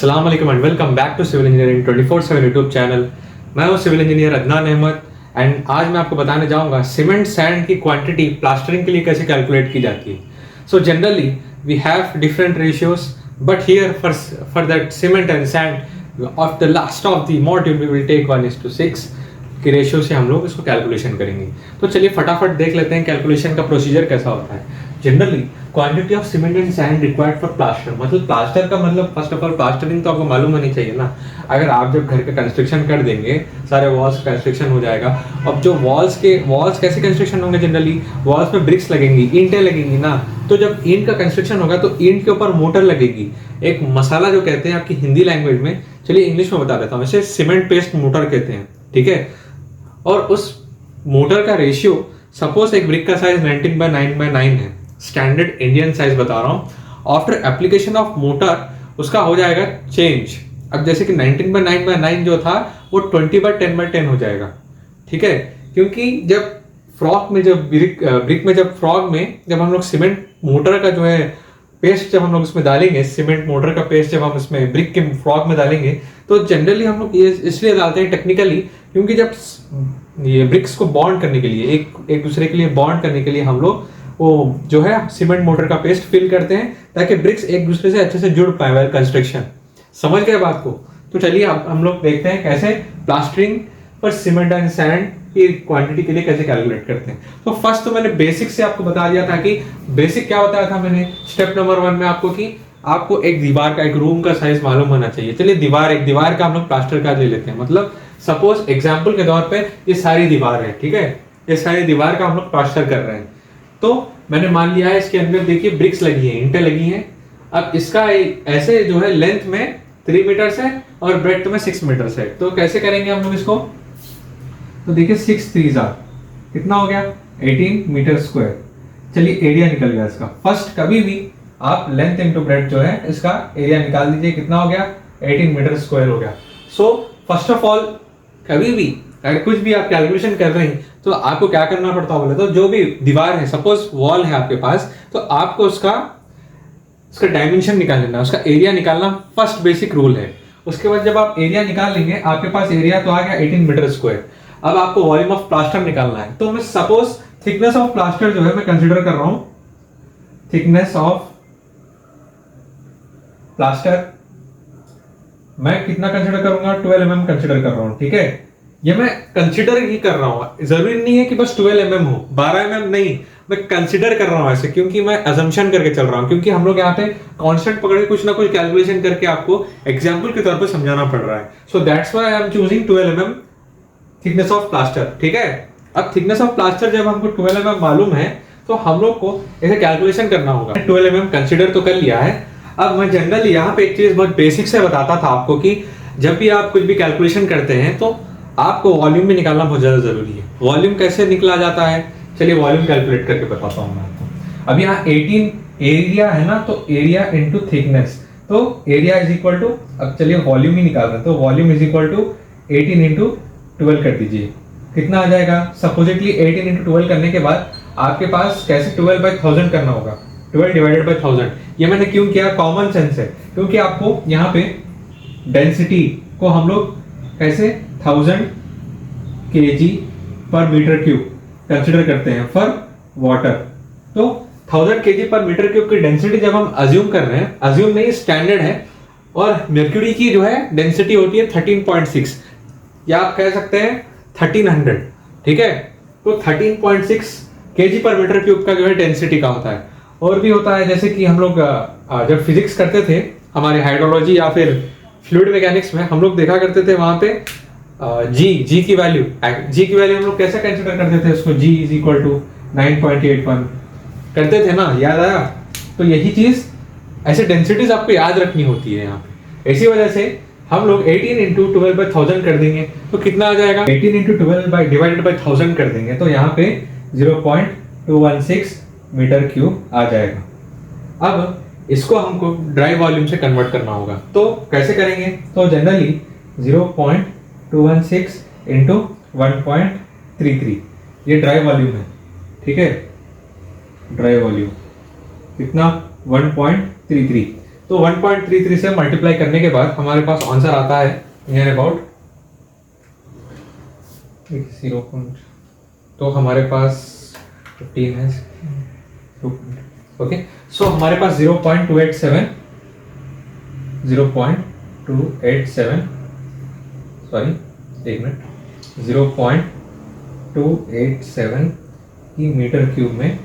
अस्सलाम वालेकुम and welcome back to civil engineering 24/7 YouTube channel. मैं हूँ civil engineer Adnan Ahmed and आज मैं आपको बताने जाऊँगा सीमेंट सैंड की क्वांटिटी प्लास्टरिंग के लिए कैसे कैलकुलेट की जाती है। So generally we have different ratios but here for that cement and sand of the last of the module we will take 1:6 के रेशियो से हम लोग इसको कैलकुलेशन करेंगे। तो चलिए फटाफट देख लेते हैं कैलकुलेशन का प्रोसीजर कैसा होता है। Generally quantity of cement and sand required for plaster, मतलब प्लास्टर का मतलब फर्स्ट ऑफ ऑल प्लास्टरिंग तो आपको मालूम होनी चाहिए ना। अगर आप जब घर का कंस्ट्रक्शन कर देंगे, सारे वॉल्स का कंस्ट्रक्शन हो जाएगा। अब जो वॉल्स कैसे कंस्ट्रक्शन होंगे, जनरली वॉल्स में ब्रिक्स लगेंगी, ईंटें लगेंगी ना। तो जब ईंट का कंस्ट्रक्शन होगा तो ईंट के ऊपर मोटर लगेगी, एक मसाला जो कहते हैं आपकी हिंदी लैंग्वेज में, चलिए इंग्लिश में बता देता हूँ, इसे सीमेंट पेस्ट मोटर कहते हैं, ठीक है। और उस मोटर का रेशियो, सपोज एक ब्रिक का साइज 19/9/9 है, स्टैंडर्ड इंडियन साइज बता रहा हूं। आफ्टर एप्लीकेशन ऑफ मोटर उसका हो जाएगा चेंज। अब जैसे कि 19/9/9 जो था वो 20/10/10 हो जाएगा, ठीक है। क्योंकि जब फ्रॉक में, जब ब्रिक में, जब फ्रॉक में जब हम लोग सीमेंट मोटर का जो है पेस्ट जब हम लोग इसमें डालेंगे, सीमेंट मोटर का पेस्ट जब हम इसमें ब्रिक के फ्रॉक में डालेंगे, तो जनरली हम लोग ये इसलिए डालते हैं टेक्निकली, क्योंकि जब ये ब्रिक्स को बॉन्ड करने के लिए, एक दूसरे के लिए बॉन्ड करने के लिए हम लोग वो जो है सीमेंट मोटर का पेस्ट फिल करते हैं, ताकि ब्रिक्स एक दूसरे से अच्छे से जुड़ पाए वेल कंस्ट्रक्शन। समझ गए बात को? तो चलिए अब हम लोग देखते हैं कैसे प्लास्टरिंग पर सीमेंट एंड सैंड की क्वांटिटी के लिए कैसे कैलकुलेट करते हैं। तो फर्स्ट तो मैंने बेसिक से आपको बता दिया था कि बेसिक क्या बताया था मैंने स्टेप नंबर 1 में आपको, कि आपको एक दीवार का, एक रूम का साइज मालूम होना चाहिए। चलिए एक दीवार का हम लोग प्लास्टर का ले लेते हैं। मतलब सपोज एग्जाम्पल के तौर पर ये सारी दीवार है, ठीक है, ये सारी दीवार का हम लोग प्लास्टर कर रहे हैं। तो मैंने मान लिया है इसके अंदर देखिए ब्रिक्स लगी है, ईंटें लगी हैं। अब इसका ऐसे जो है लेंथ में 3 मीटर है और ब्रेड्थ में 6 मीटर है। तो कैसे करेंगे हम लोग इसको? तो देखिए 6 3 कितना हो गया? 18 मीटर स्क्वायर। चलिए एरिया निकल गया इसका। फर्स्ट कभी भी आप लेंथ इंटू ब्रेड्थ जो है इसका एरिया निकाल दीजिए, कितना हो गया? 18 मीटर स्क्वायर हो गया। सो फर्स्ट ऑफ ऑल कभी भी अगर कुछ भी आप कैलकुलेशन कर रहे हैं तो आपको क्या करना पड़ता है बोले तो, जो भी दीवार है, सपोज वॉल है आपके पास, तो आपको उसका डायमेंशन निकाल लेना, उसका एरिया निकालना फर्स्ट बेसिक रूल है। उसके बाद जब आप एरिया निकाल लेंगे, आपके पास एरिया तो आ गया 18 मीटर स्क्वायर। अब आपको वॉल्यूम ऑफ प्लास्टर निकालना है। तो मैं सपोज थिकनेस ऑफ प्लास्टर जो है मैं कंसिडर कर रहा हूं, थिकनेस ऑफ प्लास्टर मैं कितना कंसिडर करूंगा? 12 mm कंसिडर कर रहा हूं, ठीक है। ये मैं कंसिडर ही कर रहा हूं, जरूरी नहीं है कि बस 12 mm हो, 12 mm नहीं, मैं कंसिडर कर रहा हूं ऐसे, क्योंकि मैं अजम्पशन करके चल रहा हूं, क्योंकि हम लोग यहाँ पे कांस्टेंट पकड़ के कुछ ना कुछ कैलकुलेशन करके आपको एग्जांपल के तौर पे समझाना पड़ रहा है। So that's why I am choosing 12 mm thickness of plaster, ठीक है। अब थिकनेस ऑफ प्लास्टर जब हमको 12 mm मालूम है तो हम लोग को ऐसे कैलकुलेशन करना होगा। 12 mm कंसिडर तो कर लिया है। अब मैं जनरली यहाँ पे एक चीज बहुत बेसिक से बताता था आपको, कि जब भी आप कुछ भी कैलकुलेशन करते हैं तो आपको वॉल्यूम भी निकालना बहुत ज्यादा जरूरी है। वॉल्यूम कैसे निकला जाता है? चलिए वॉल्यूम कैलकुलेट करके बताता हूँ मैं आपको। अब यहाँ 18 एरिया है ना, तो एरिया इंटू थिकनेस, तो एरिया इज इक्वल टू, अब चलिए वॉल्यूम ही निकाल रहे हैं, तो volume is equal to 18 into 12 कर दीजिए, कितना आ जाएगा? सपोजिटली 18 इंटू 12 करने के बाद आपके पास कैसे 12/1000 करना होगा, 12 डिवाइडेड बाय 1000। ये मैंने क्यों किया? कॉमन सेंस है, क्योंकि आपको यहाँ पे डेंसिटी को हम लोग कैसे 1000 kg पर मीटर क्यूब कंसिडर करते हैं फॉर वाटर। तो 1000 kg पर मीटर क्यूब की डेंसिटी जब हम अज्यूम कर रहे हैं, अज्यूम नहीं स्टैंडर्ड है, और मर्क्यूरी की जो है डेंसिटी होती है 13.6, या आप कह सकते हैं 1300, ठीक है। तो 13.6 kg पर मीटर क्यूब का जो है डेंसिटी का होता है। और भी होता है, जैसे कि हम लोग जब फिजिक्स करते थे, हमारे हाइड्रोलॉजी या फिर फ्लूइड मैकेनिक्स में हम लोग देखा करते थे, वहां पे जी की वैल्यू हम लोग कैसे कंसिडर करते थे उसको? जी इज इक्वल टू 9.81 करते थे ना, याद आया? तो यही चीज, ऐसे डेंसिटीज आपको याद रखनी होती है यहाँ पे। इसी वजह से हम लोग 18 इंटू 12/1000 कर देंगे, तो कितना आ जाएगा? 18 इंटू 12 डिवाइडेड बाई 1000 कर देंगे, तो यहाँ पे 0.216 मीटर क्यूब आ जाएगा। अब इसको हमको ड्राई वॉल्यूम से कन्वर्ट करना होगा, तो कैसे करेंगे? तो जनरली 0.216 इंटू 1.33 ये ड्राई वॉल्यूम है, ठीक है। ड्राई वॉल्यूम कितना? 1.33। तो 1.33 से मल्टीप्लाई करने के बाद हमारे पास आंसर आता है नियर अबाउट 0. तो हमारे पास 15 है, ओके। सो हमारे पास 0.287 सॉरी एक मिनट 0.287 की मीटर क्यूब में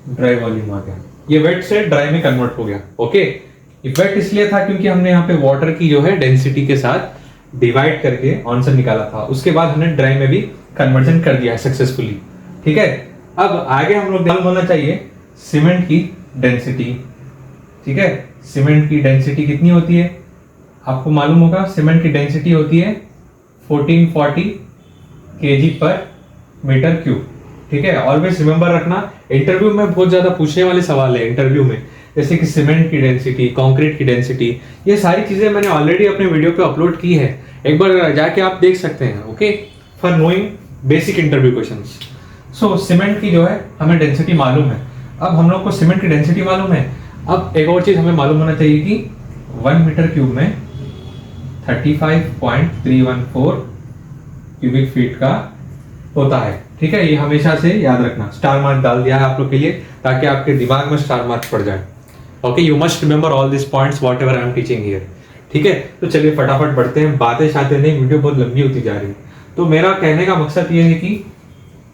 ड्राई वॉल्यूम आ गया। ये वेट से ड्राई में कन्वर्ट हो गया, ओके। ये वेट इसलिए था क्योंकि हमने यहाँ पे वाटर की जो है डेंसिटी के साथ डिवाइड करके आंसर निकाला था। उसके बाद हमने ड्राई में भी कन्वर्जन कर दिया है सक्सेसफुली, ठीक है। अब आगे हम लोग ध्यान होना चाहिए सीमेंट की डेंसिटी, ठीक है। सीमेंट की डेंसिटी कितनी होती है आपको मालूम होगा। सीमेंट की डेंसिटी होती है 1440 kg पर मीटर क्यूब, ठीक है। ऑलवेज रिमेंबर रखना, इंटरव्यू में बहुत ज्यादा पूछने वाले सवाल है इंटरव्यू में, जैसे कि सीमेंट की डेंसिटी, कंक्रीट की डेंसिटी, ये सारी चीजें मैंने ऑलरेडी अपने वीडियो पे अपलोड की है, एक बार जाके आप देख सकते हैं, okay, for knowing basic interview questions. So cement की जो है हमें डेंसिटी मालूम है। अब हम लोग को सीमेंट की डेंसिटी मालूम है। अब एक और चीज हमें मालूम होना चाहिए कि 1 मीटर क्यूब में 35.314 क्यूबिक फीट का होता है, ठीक है। ये हमेशा से याद रखना, स्टार मार्क डाल दिया है आप लोग के लिए ताकि आपके दिमाग में स्टार मार्क पड़ जाए, okay. You must remember all this points what ever I am teaching here, ठीक है। तो चलिए फटाफट बढ़ते हैं, बातें शाते नहीं, वीडियो बहुत लंबी होती जा रही है। तो मेरा कहने का मकसद ये है कि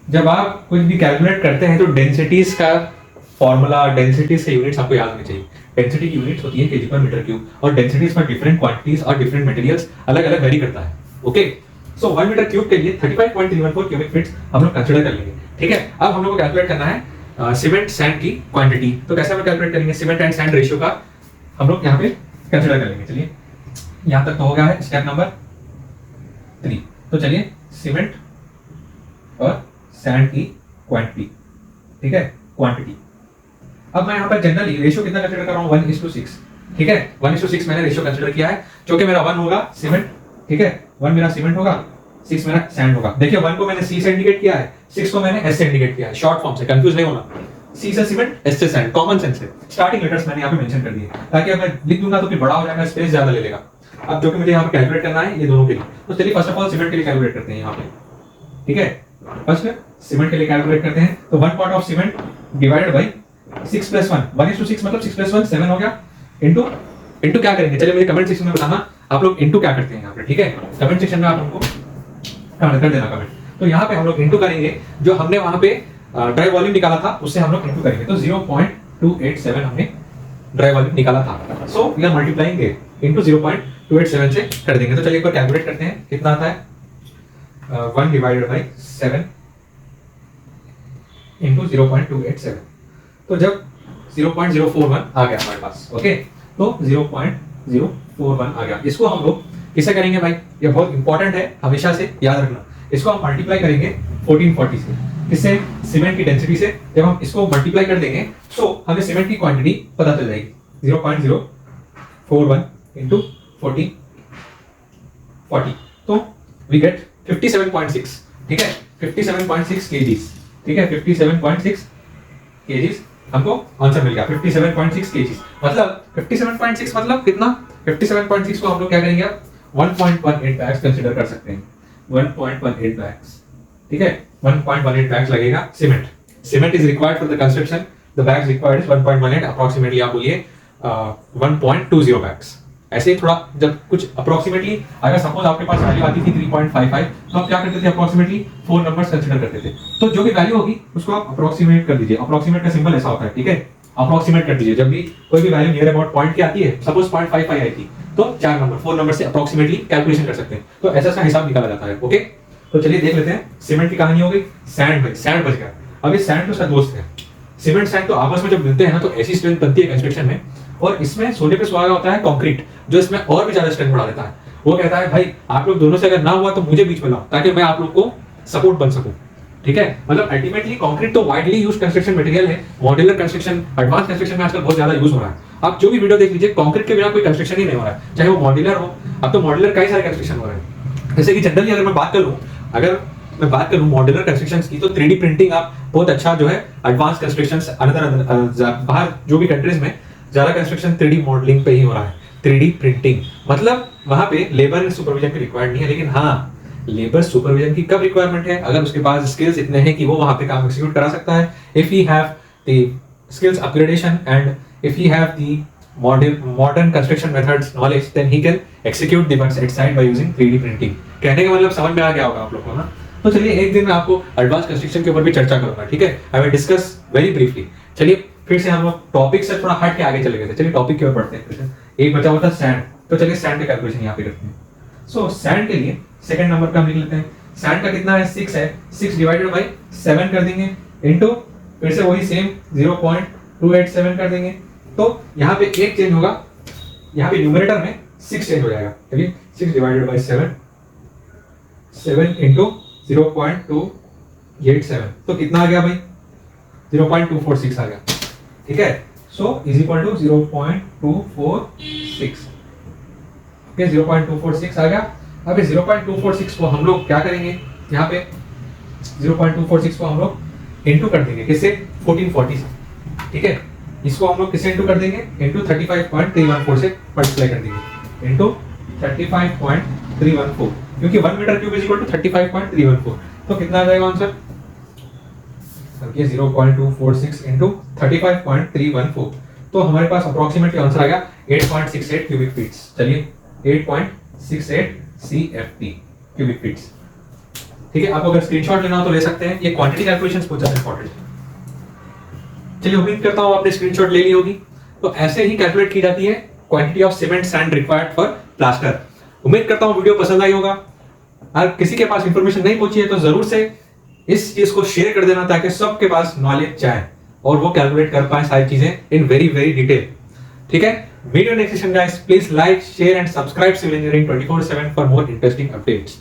जब आप कुछ भी कैलकुलेट करते हैं तो डेंसिटीज का फॉर्मूला, डेंसिटीज के यूनिट्स आपको याद होने चाहिए। डेंसिटी की यूनिट्स होती है केजी पर मीटर क्यूब, और डेंसिटीज पर डिफरेंट क्वांटिटीज और डिफरेंट मटेरियल्स अलग अलग वेरी करता है, ओके। सो 1 मीटर क्यूब के लिए 35.314 क्यूबिक फीट हम लोग कंसीडर कर लेंगे, ठीक है। अब हम लोग को कैलकुलेट करना है सीमेंट सैंड की क्वांटिटी। तो कैसे हम कैलकुलेट करेंगे सीमेंट एंड सैंड रेशियो का हम लोग यहाँ पे कंसीडर कर लेंगे। चलिए यहाँ तक तो हो गया है स्टेप नंबर 3। तो चलिए सीमेंट और सैंड की क्वांटिटी, ठीक है, क्वांटिटी। अब मैं यहाँ पर जनरली रेशियो कितना कंसीडर कर रहा हूँ 1:6, ठीक है। 1:6 मैंने रेशियो कंसीडर किया है, जो कि मेरा 1 होगा सीमेंट, ठीक है। 1 मेरा सीमेंट होगा, 6 मेरा सैंड होगा। देखिए 1 को मैंने C से इंडिकेट किया है, 6 को मैंने S से इंडिकेट किया है, शॉर्ट फॉर्म से, कंफ्यूज नहीं होना। C से सीमेंट, S से सैंड, कॉमन सेंस से स्टार्टिंग लेटर्स मैंने यहाँ पे मेंशन कर दिए ताकि अब मैं लिख दूंगा तो फिर बड़ा हो जाएगा, स्पेस ज्यादा ले लेगा। अब जो कि मुझे यहाँ पे कैलकुलेट करना है ये दोनों के लिए, तो चलिए फर्स्ट ऑफ ऑल सीमेंट के लिए कैलकुलेट करते हैं यहाँ पे, ठीक है। फर्स्ट सीमेंट के लिए कैलकुलेट करते हैं, तो 1 part of cement divided by 6 + 1, 1:6 मतलब 6 + 1 7 हो गया, इनटू क्या करेंगे, चलिए मुझे कमेंट सेक्शन में बताना आप लोग इनटू क्या करते हैं यहाँ पे, ठीक है। कमेंट सेक्शन में आप हमको कमेंट कर देना कमेंट। तो यहाँ पे हम लोग इनटू करेंगे, जो हमने वहां पे ड्राई वॉल्यूम निकाला था उससे हम लोग इनटू करेंगे। तो 0.287 हमने ड्राई वॉल्यूम निकाला था, so we are multiplying it into 0.287 से कर देंगे। तो चलिए एक बार कैलकुलेट करते हैं कितना आता है, 1 डिवाइडेड बाय 7 इनटू 0.287। तो जब 0.041 आ गया हमारे पास, ओके, तो 0.041 आ गया। इसको हम लोग किसे करेंगे भाई, ये बहुत इंपॉर्टेंट है, हमेशा से याद रखना। इसको हम मल्टीप्लाई करेंगे 1440 से, किससे, सीमेंट की डेंसिटी से। जब हम इसको मल्टीप्लाई कर देंगे तो हमें सीमेंट की क्वांटिटी पता चल जाएगी, 0.041 इनटू 1440, तो वी गेट 57.6, ठीक है, 57.6 kgs, ठीक है, 57.6 kgs हमको आंसर मिल गया, 57.6 kgs। मतलब 57.6 मतलब कितना, 57.6 को हम लोग क्या करेंगे, 1.18 बैग्स कंसीडर कर सकते हैं, 1.18 बैग्स, ठीक है। 1.18 बैग्स लगेगा cement. Cement is required for the construction, the bags required is 1.18, approximately आप बोलिए 1.20 बैग्स। ऐसे ही थोड़ा जब कुछ अप्रोक्सीमेटली, अगर सपोज आपके पास वैल्यू आती थी 3.55, तो आप क्या करते थे, अप्रोक्सीमेटली 4 नंबर्स कंसीडर करते थे। तो जो भी वैल्यू होगी उसको आप अप्रोक्सीमेट कर दीजिए। अप्रोक्सीमेट का सिंबल ऐसा होता है, ठीक है, अप्रोक्सीमेट कर दीजिए। जब भी कोई भी वैल्यू नियर अबाउट पॉइंट की आती है, सपोज 0.55 आई थी, तो 4 नंबर से अप्रोक्सीमेटली कैलकुलेशन कर सकते हैं। तो ऐसा का हिसाब निकाला जाता है, ओके। तो चलिए देख लेते हैं, सीमेंट की कहानी हो गई, सैंड भाई, सैंड बच गया। अब ये सैंड तो उसका दोस्त है। सीमेंट सैंड तो आपस में जब मिलते हैं ना तो ऐसी स्ट्रेंथ बनती है कंस्ट्रक्शन में, और इसमें सोने पे सुहागा होता है कंक्रीट, जो इसमें और भी ज्यादा स्ट्रेंथ बढ़ा देता है। वो कहता है भाई आप लोग दोनों से अगर ना हुआ तो मुझे बीच में लाओ, ताकि मैं आप लोग को सपोर्ट बन सकूं, ठीक है। मतलब अल्टीमेटली कंक्रीट तो वाइडली यूज कंस्ट्रक्शन मटेरियल है, मॉड्यूलर कंस्ट्रक्शन, एडवांस कंस्ट्रक्शन में आजकल बहुत ज्यादा यूज हो रहा है। आप जो भी वीडियो देख लीजिए, कंक्रीट के बिना कोई कंस्ट्रक्शन ही नहीं हो रहा है, चाहे वो मॉड्यूलर हो। अब तो मॉड्यूलर कई सारे कंस्ट्रक्शन हो रहे हैं। जैसे कि जनरली अगर मैं बात कर लूं, अगर मैं बात करूं मॉड्यूलर कंस्ट्रक्शंस की, तो 3D प्रिंटिंग आप बहुत अच्छा जो है एडवांस कंस्ट्रक्शंस बाहर जो भी कंट्रीज में ज्यादा कंस्ट्रक्शन 3D मॉडलिंग पे ही हो रहा है। 3D प्रिंटिंग मतलब वहां पे लेबर सुपरविजन की रिक्वायर्ड नहीं है, लेकिन हाँ लेबर सुपरविजन की कब रिक्वायरमेंट है, अगर उसके पास स्किल्स इतने हैं कि वो वहां पे काम एक्सिक्यूट करा सकता है। If he have the skills upgradation and if he have the modern construction methods knowledge, then he can execute the works at site by using 3D printing। कहने का मतलब समझ में आ गया होगा आप लोगों को ना। तो चलिए एक दिन मैं आपको एडवांस कंस्ट्रक्शन के ऊपर भी चर्चा करूंगा, ठीक है। I will discuss very briefly. चलिए फिर से हम लोग टॉपिक से थोड़ा हट के आगे चले गए थे, चलिए टॉपिक की ओर बढ़ते हैं। एक बचा हुआ था सैंड, तो चलिए सैंड का कैलकुलेशन यहाँ पे करते हैं। सो सैंड के लिए सेकंड नंबर का हम लिख लेते हैं। सैंड का कितना है, 6 है, 6 डिवाइडेड बाई 7 कर देंगे इनटू फिर से वही सेम 0.287 कर देंगे। तो यहाँ पे एक चेंज होगा, यहाँ पे न्यूमरेटर में 6 चेंज हो जाएगा। चलिए 6 डिवाइडेड बाई 7 इंटू 0.287, तो कितना आ गया भाई 0.246 आ गया, ठीक है। So is equal to 0.246, okay 0.246 आ गया। अब इस 0.246 को हम लोग क्या करेंगे, यहाँ पे 0.246 को हम लोग इंटू कर देंगे किससे, 1440 से, ठीक है। इसको हम लोग किससे इंटू कर देंगे, इंटू 35.314 से मल्टीप्लाई कर देंगे, इंटू 35.314, क्योंकि 1 metre cube is equal to 35.314। तो कितना आ जाएगा आंसर, 0.246 इंटू 35.314, तो हमारे पास अप्रोक्सीमेटली आंसर आ गया 8.68 क्यूबिक फीट्स। चलिए 8.68 CFP क्यूबिक फीट्स, ठीक है। आपको अगर स्क्रीनशॉट लेना हो तो ले सकते हैं, ये क्वांटिटी कैलकुलेशंस बहुत ज्यादा इंपॉर्टेंट है। चलिए उम्मीद करता हूं आपने स्क्रीनशॉट ले ली होगी। तो ऐसे ही कैलकुलेट की जाती है quantity of cement sand required for plaster. उम्मीद करता हूं वीडियो पसंद आई होगा। अगर किसी के पास इंफॉर्मेशन नहीं पहुंची है तो जरूर से इस चीज को शेयर कर देना, ताकि सबके पास नॉलेज जाए और वो कैलकुलेट कर पाए सारी चीजें इन वेरी वेरी डिटेल, ठीक है। Video next session guys, please like share and subscribe civil engineering 24/7 for more interesting updates.